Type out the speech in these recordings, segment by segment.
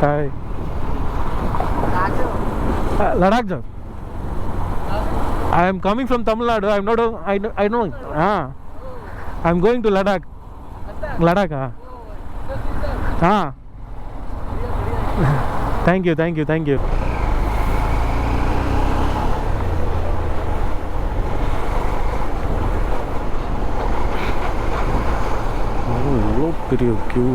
Hi. Ladakh, sir. I am coming from Tamil Nadu. I'm not. I know. I'm going to Ladakh. Ladakh. Thank you. இவ்வளோ பெரிய Q.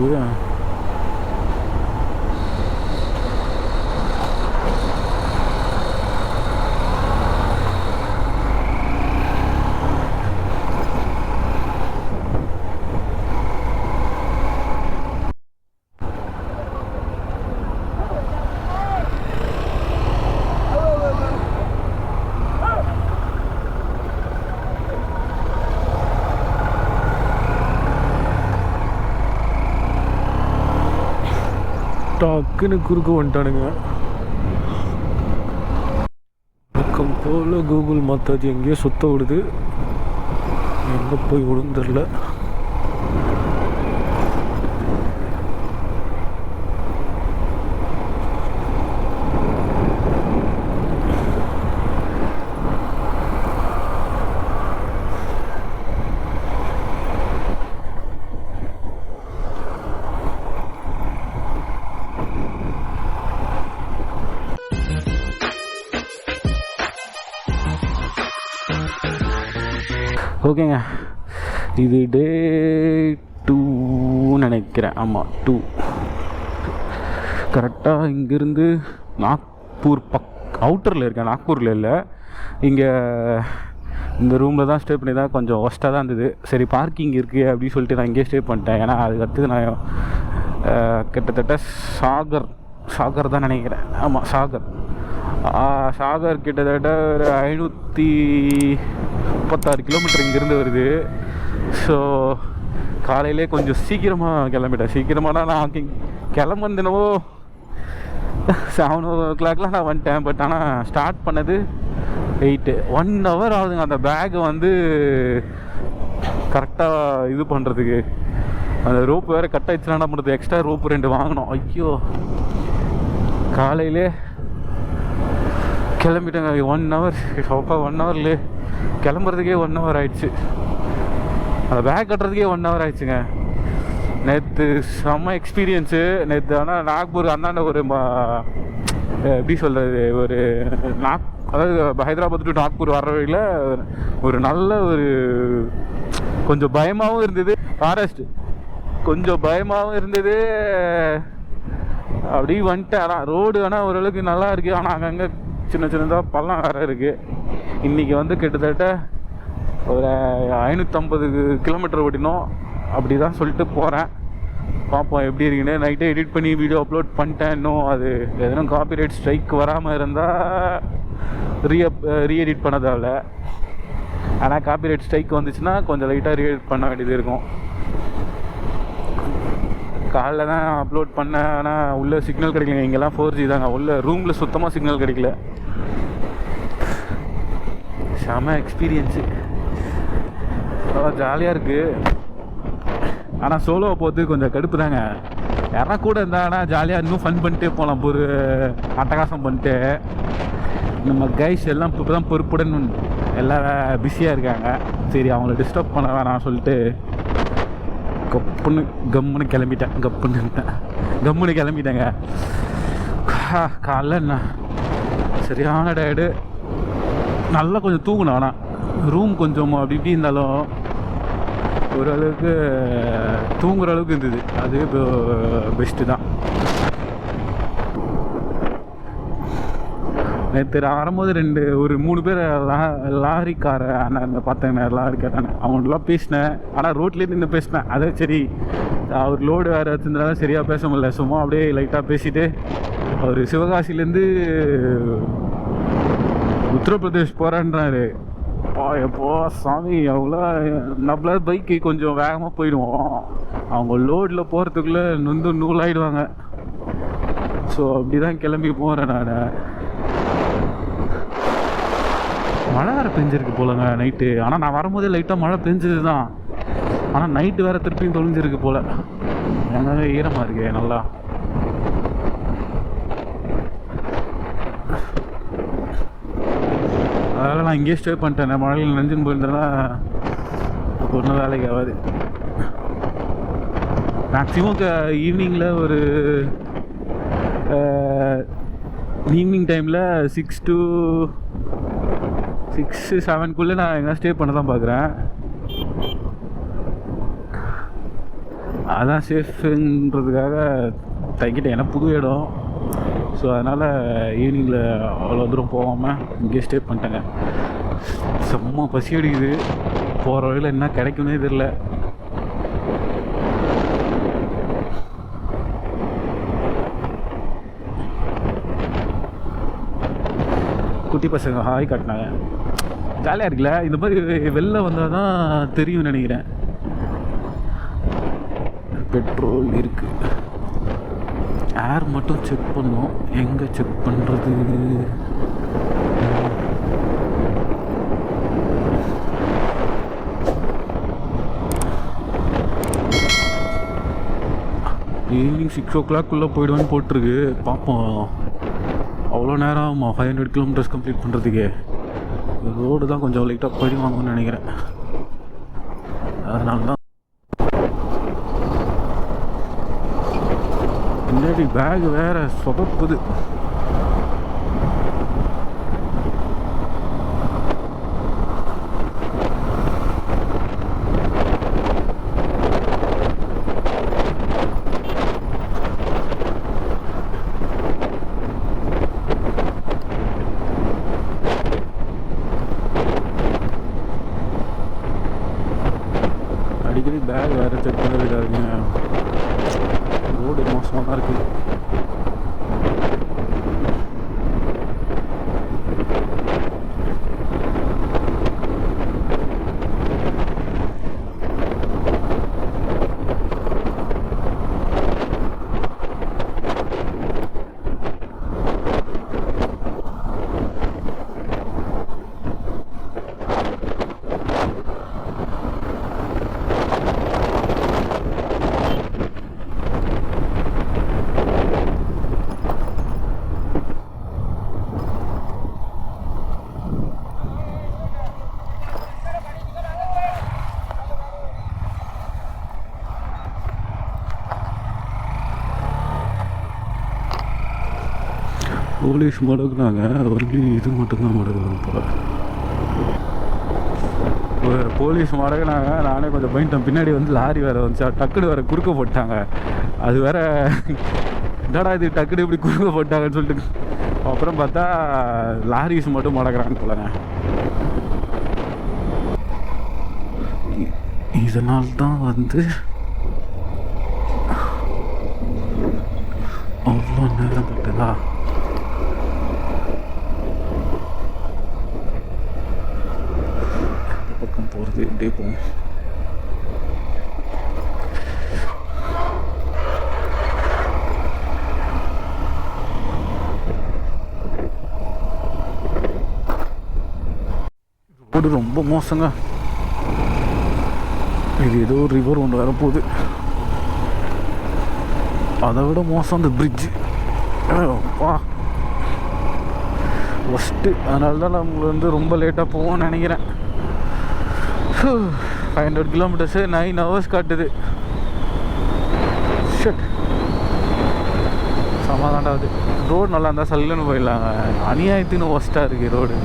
டக்குன்னு குறுக்கு வந்துட்டானுங்க. பக்கம் போல் Google மாத்தாச்சு எங்கேயோ சுத்த விடுது. எங்கே போய் விழுந்துடல. ஓகேங்க, இது டே 2 நினைக்கிறேன். ஆமாம், 2 கரெக்டாக. இங்கேருந்து நாக்பூர் அவுட்டரில் இருக்கேன், நாக்பூரில் இல்லை. இங்கே இந்த ரூமில் தான் ஸ்டே பண்ணி தான் கொஞ்சம் ஒஸ்ட்டாக தான் இருந்தது. சரி, பார்க்கிங் இருக்குது அப்படின்னு சொல்லிட்டு நான் இங்கேயே ஸ்டே பண்ணிட்டேன். ஏன்னா அதுக்கடுத்து நான் கிட்டத்தட்ட சாகர் தான் நினைக்கிறேன். ஆமாம், சாகர் கிட்டத்தட்ட ஒரு 536 கிலோமீட்டர் இங்கேருந்து வருது. ஸோ காலையிலே கொஞ்சம் சீக்கிரமாக கிளம்பிட்டேன். சீக்கிரமாக நான் கிளம்புனதுனவோ 7 o'clock நான் வந்துட்டேன். பட் ஆனால் ஸ்டார்ட் பண்ணது 1 hour ஆகுதுங்க. அந்த பேக் வந்து கரெக்டாக இது பண்ணுறதுக்கு. அந்த ரோப்பு வேறு கட் ஆகிடுச்சுன்னா என்ன பண்ணுறது, எக்ஸ்ட்ரா ரோப்பு 2 வாங்கினோம். ஐயோ, காலையிலே கிளம்பிட்டேங்க. 1 hour 1 hourலே கிளம்புறதுக்கே 1 hour ஆயிடுச்சு. அந்த பேக் கட்டுறதுக்கே 1 hour ஆயிடுச்சுங்க. நேற்று செம்ம எக்ஸ்பீரியன்ஸு. நேற்று ஆனால் நாக்பூர் அந்தாண்ட ஒரு எப்படி சொல்கிறது, ஒரு அதாவது ஹைதராபாத் டு நாக்பூர் வர்ற வழியில் ஒரு நல்ல ஒரு கொஞ்சம் பயமாகவும் இருந்தது. ஃபாரஸ்ட் கொஞ்சம் பயமாகவும் இருந்தது. அப்படி வந்துட்டேன். ஆனால் ரோடு ஆனால் ஓரளவுக்கு நல்லா இருக்குது. ஆனால் அங்கங்கே சின்னதாக பள்ளம் வேறு இருக்குது. இன்றைக்கி வந்து கிட்டத்தட்ட ஒரு 550 கிலோமீட்டர் ஓட்டினோம். அப்படி தான் சொல்லிட்டு போகிறேன். பார்ப்போம் எப்படி இருக்குன்னு. நைட்டே எடிட் பண்ணி வீடியோ அப்லோட் பண்ணிட்டேன். இன்னும் அது எதுவும் காப்பிரைட் ஸ்ட்ரைக் வராமல் இருந்தால் ரீஎடிட் பண்ணதால. ஆனால் காப்பிரைட் ஸ்ட்ரைக் வந்துச்சுன்னா கொஞ்சம் லைட்டாக ரீஎடிட் பண்ண வேண்டியது இருக்கும். காலைல தான் அப்லோட் பண்ணேன். ஆனால் உள்ளே சிக்னல் கிடைக்கல. இங்கெல்லாம் 4G தாங்க. உள்ள ரூமில் சுத்தமாக சிக்னல் கிடைக்கல. செம எக்ஸ்பீரியன்ஸு, ஜாலியாக இருக்குது. ஆனால் சோலோவை போகிறது கொஞ்சம் கடுப்பு தாங்க. யாரா கூட இருந்தாங்கன்னா ஜாலியாக இன்னும் ஃபன் பண்ணிட்டே போகலாம். ஒரு அட்டகாசம் பண்ணிட்டு. நம்ம கைஸ் எல்லாம் இப்போ தான் பொறுப்புடன் எல்லாம் பிஸியாக இருக்காங்க. சரி, அவங்கள டிஸ்டர்ப் பண்ண வேணாம் சொல்லிட்டு கம்முன்னு கிளம்பிட்டேங்க. காலைல என்ன சரியான டயர்டு. நல்லா கொஞ்சம் தூங்கணும். ஆனால் ரூம் கொஞ்சம் அப்படி இப்படி இருந்தாலும் ஓரளவுக்கு தூங்குற அளவுக்கு இருந்தது. அது இப்போ பெஸ்ட்டு தான். நேற்று வரும்போது ஒரு 3 பேர் லாரிக்கார அண்ணன் பார்த்தேங்க. லாரிக்காரண்ணே அவங்களாம் பேசினேன். ஆனால் ரோட்லேயே நின்று பேசினேன். அதே சரி, அவர் லோடு வேறு வச்சுருந்தாலும் சரியாக பேச முடியல. சும்மா அப்படியே லைட்டாக பேசிவிட்டு அவர் சிவகாசிலேருந்து உத்தரப்பிரதேஷ் போகிறேன்றாரு. எப்போ சாமி, அவங்கள நம்மள பைக்கு கொஞ்சம் வேகமாக போயிடுவோம். அவங்க லோடில் போகிறதுக்குள்ளே நூலாயிடுவாங்க. ஸோ அப்படி தான் கிளம்பி போகிறேன் நான். மழை வேறு பெஞ்சிருக்கு போலங்க நைட்டு. ஆனால் நான் வரும்போதே லைட்டாக மழை பெஞ்சது தான். ஆனால் நைட்டு வேறு திருப்பியும் தொலைஞ்சிருக்கு போல். எங்கே ஈரமாக இருக்கு நல்லா. அதனால் நான் இங்கேயே ஸ்டே பண்ணிட்டேன். மழையில் நெஞ்சுன்னு போயிருந்தேன்னா ஒன்றும் வேலைக்கு ஆகாது. மேக்ஸிமம் ஈவினிங்கில் ஒரு ஈவினிங் டைமில் 6 to 7 நான் எங்கே ஸ்டே பண்ண தான் பார்க்குறேன். அதான் சேஃப்ன்றதுக்காக தங்கிட்டேன். ஏன்னா புது இடம். ஸோ அதனால் ஈவினிங்கில் அவ்வளோ தூரம் போகாமல் இங்கேயே ஸ்டே பண்ணிட்டேங்க. செம்ம பசி அடிக்குது. போகிற வழியில் என்ன கிடைக்குன்னே தெரில. குட்டி பசங்க ஹாய் காட்டினாங்க. ஜாலியாக இருக்குல்ல. இந்த மாதிரி வெளில வந்தால் தான் தெரியும் நினைக்கிறேன். பெட்ரோல் இருக்குது. ஏர் மட்டும் செக் பண்ணோம். எங்கே செக் பண்ணுறது? ஈவினிங் 6 o'clock போயிடுவேன்னு போட்டிருக்கு. பார்ப்போம். அவ்வளோ நேரம் ஆகுமா 500 kilometers கம்ப்ளீட் பண்ணுறதுக்கு? ரோடு தான் கொஞ்சம் லைட்டாக போயிடுவாங்கன்னு நினைக்கிறேன். அதனால தான் பின்னாடி பேக் வேறு சொதப்புது. அடிக்கடி பேக் வேறு செக் பண்ணிருக்காருங்க. ரோடு மோசமாக தான் இருக்குது. போலீஸ் மடக்குனாங்க. ஒன்லி இது மட்டும்தான் மடக்குறாங்க போல. போலீஸ் மடக்குனாங்க. நானே கொஞ்சம் பயன்ட்டேன். பின்னாடி வந்து லாரி வேறு வந்துச்சா, டக்குனு வேறு குறுக்க போட்டாங்க. அது வேற என்னடா இது டக்குனு இப்படி குறுக்க போட்டாங்கன்னு சொல்லிட்டு அப்புறம் பார்த்தா லாரிஸ் மட்டும் மடக்குறான்னு போலங்க. இதனால்தான் வந்து அவ்வளோ நேரம் பட்டதா? பக்கம் போகிறது இப்படியே போகும். ரோடு ரொம்ப மோசங்க. இது ஏதோ ஒரு ரிவர் ஒன்று வரப்போகுது. அதை விட மோசம் அந்த பிரிட்ஜு. வா ஃபஸ்ட்டு. அதனால தான் நம்ம வந்து ரொம்ப லேட்டாக போவோம்னு நினைக்கிறேன். 500 kilometers 9 hours காட்டுது. ஷட் சமாதானாவது. ரோடு நல்லா இருந்தால் சல்லுன்னு போயிடலாங்க. அநியாயத்தின்னு ஒஸ்ட்டாக இருக்குது ரோடு.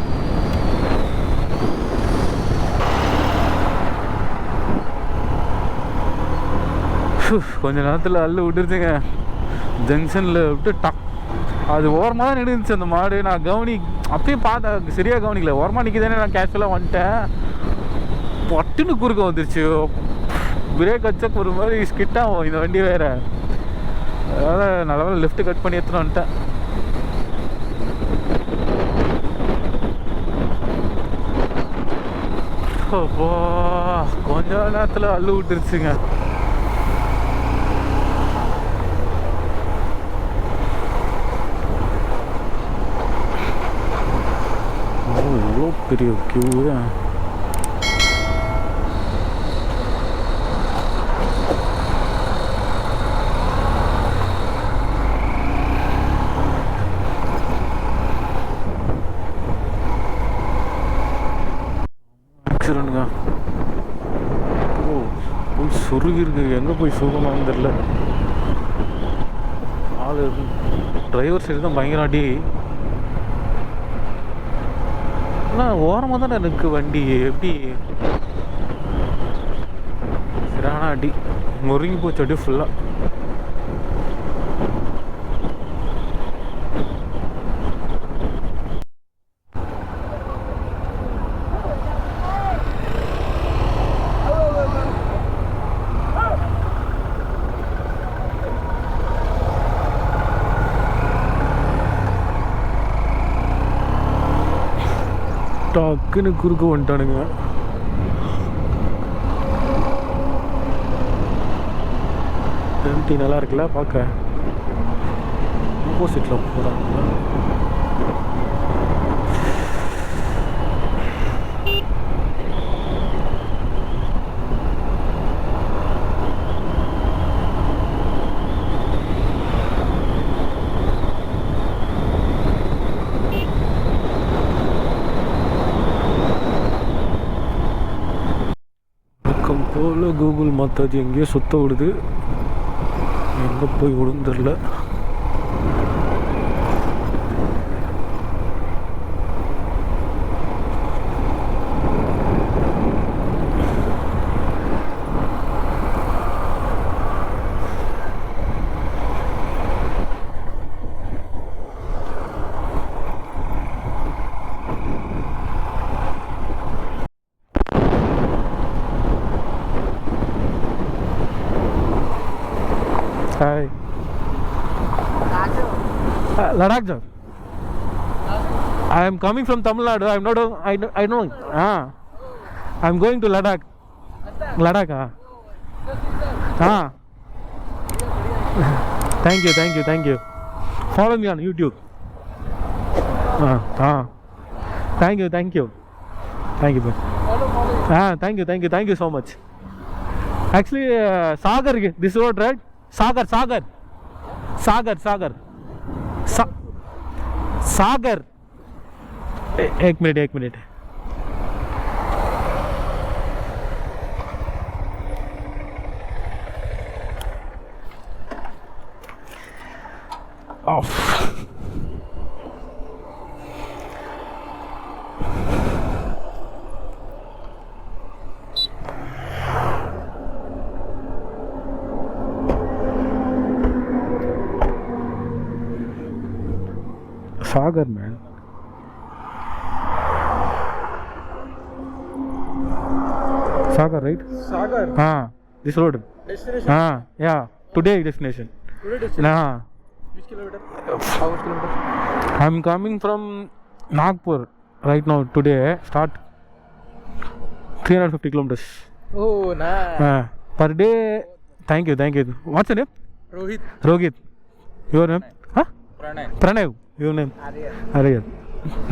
கொஞ்ச நேரத்தில் அள்ளு விட்டுருச்சுங்க. ஜங்ஷனில் விட்டு டக் அது ஓரமாக தான் நின்றுச்சு அந்த மாடு. நான் அப்பயும் பார்த்தேன், சரியாக கவனிக்கல. ஓரமாக நிற்கிதானே நான் கேஷுவலாக வந்துட்டேன். பட்டுன்னு குறுக்க வந்துருச்சு. பிரேக் வச்சா ஒரு மாதிரி ஸ்கிட்டாகும் இந்த வண்டி வேறு. அதனால் நல்ல லெஃப்ட்டு கட் பண்ணி எடுத்துன்னு வந்துட்டேன். கொஞ்ச நேரத்தில் அள்ளு விட்டுருச்சுங்க. எவ்வளோ பெரிய கியூ. பாருங்க. ஓ சொருகி இருக்கு. எங்கே போய் சுகமானு தெரில. ஆள் டிரைவர் சைடு தான் பயங்கர அடி. ஆனால் ஓரமாக தானே எனக்கு வண்டி எப்படி சரியான அடி நொறுங்கி போச்சு அடி ஃபுல்லாக. டக்குன்னு குறுக்க வந்துட்டானுங்க. எம்டி நல்லா இருக்குல்ல பார்க்க. ஆப்போசிட்டில் போகிறாங்க. போல் கூகுள் மாத்தாச்சு எங்கேயோ சுத்த விடுது. எங்கே போய் விழுந்துடல. Hi. Ladakh, sir. I am coming from Tamil Nadu. I'm not. I know. I'm going to Ladakh. Ladakh. Thank you. Follow me on YouTube. Thank you. Thank you, thank you so much. Actually, Sagar, this road, right? Sagar. Sagar. एक minute. Off. Sagar, man. Sagar, right? Sagar. This road. Destination. Yeah. Today destination. Which kilometer? How much kilometer? I'm coming from Nagpur right now. Today start 350 kilometers. Oh, nice. Per day. Thank you. What's your name? Rohit. Your name? Pranay. Your name? Aryan.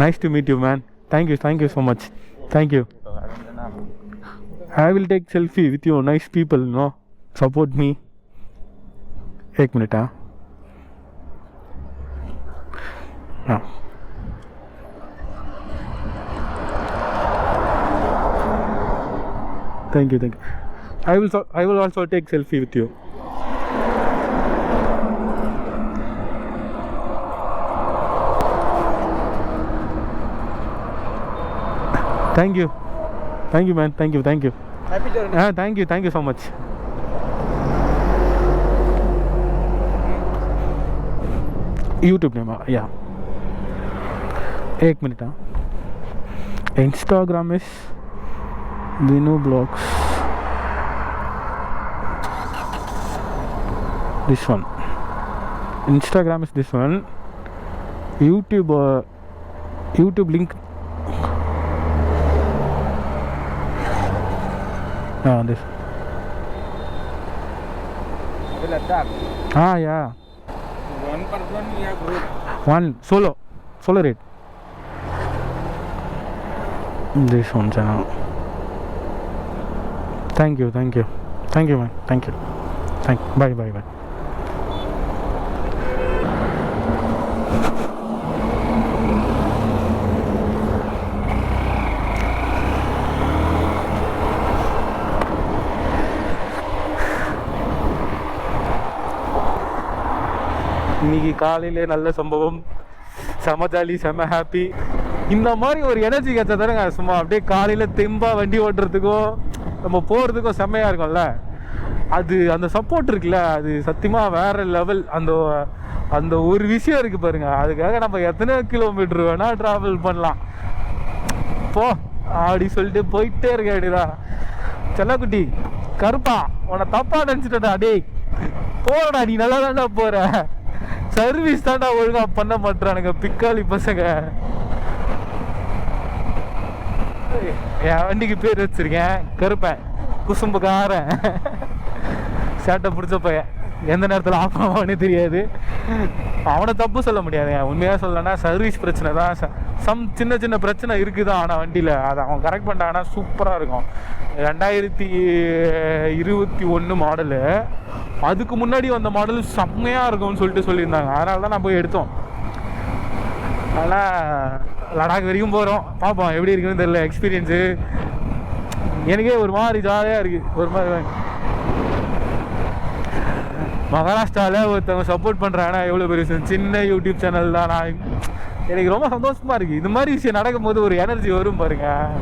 Nice to meet you, man. Thank you so much. Thank you. I will take selfie with you. Nice people, support me. एक minute. Thank you. I will also take selfie with you. Thank you, man. Thank you. Happy journey. Thank you so much. YouTube name, yeah. एक minute. Instagram is Vinu Blogs. This one. Instagram is this one. YouTube link. This. Ladakh. Yeah. One person, yeah, group. One solo rate. This one channel. Thank you, man. Thank you. Bye. இன்னைக்கு காலையிலே நல்ல சம்பவம், செம jolly, செம happy. இந்த மாதிரி ஒரு energy கிடைச்சா தானேங்க சும்மா அப்படியே காலையில் தெம்பாக வண்டி ஓட்டுறதுக்கும் நம்ம போகிறதுக்கும் செம்மையாக இருக்கும்ல. அது அந்த சப்போர்ட் இருக்குல்ல, அது சத்தியமாக வேறு லெவல். அந்த ஒரு விஷயம் இருக்குது பாருங்க, அதுக்காக நம்ம எத்தனை கிலோமீட்டர் வேணால் ட்ராவல் பண்ணலாம். போ அப்படி சொல்லிட்டு போயிட்டே இருக்க வேண்டியதா. செல்லக்குட்டி கருப்பா, உன்னை தப்பா நினச்சிட்டா, டேய் போடா, நீ நல்லா தாண்டா போற, சர்வீஸ் தாண்டா ஒழுங்கா பண்ண மாட்டானுங்க பிக்காளி பசங்க. என் வண்டிக்கு பேர் வச்சிருக்கேன் கருப்பேன், குசும்புக்காரன், சேட்டை பிடிச்ச பையன், எந்த நேரத்தில் ஆஃப் ஆவானே தெரியாது. அவனை தப்பு சொல்ல முடியாது. உண்மையாக சொல்லனா சர்வீஸ் பிரச்சனை தான், சின்ன சின்ன பிரச்சனை இருக்குதான். ஆனால் வண்டியில் அதை அவன் கரெக்ட் பண்ணிட்டாங்கன்னா சூப்பராக இருக்கும். 2021 மாடலு, அதுக்கு முன்னாடி வந்த மாடல் செம்மையாக இருக்கும்னு சொல்லிட்டு சொல்லியிருந்தாங்க. அதனால தான் நான் போய் எடுத்தோம். ஆனால் லடாக் வரைக்கும் போகிறோம், பார்ப்போம் எப்படி இருக்குன்னு தெரியல. எக்ஸ்பீரியன்ஸு எனக்கே ஒரு மாதிரி ஜாலியாக இருக்குது. ஒரு மாதிரி மகாராஷ்டிராவில் ஒருத்தவங்க சப்போர்ட் பண்ணுறாங்கன்னா எவ்வளோ பெரிய விஷயம். சின்ன யூடியூப் சேனல் தான். எனக்கு ரொம்ப சந்தோஷமாக இருக்குது. இந்த மாதிரி விஷயம் நடக்கும்போது ஒரு எனர்ஜி வரும் பாருங்கள்.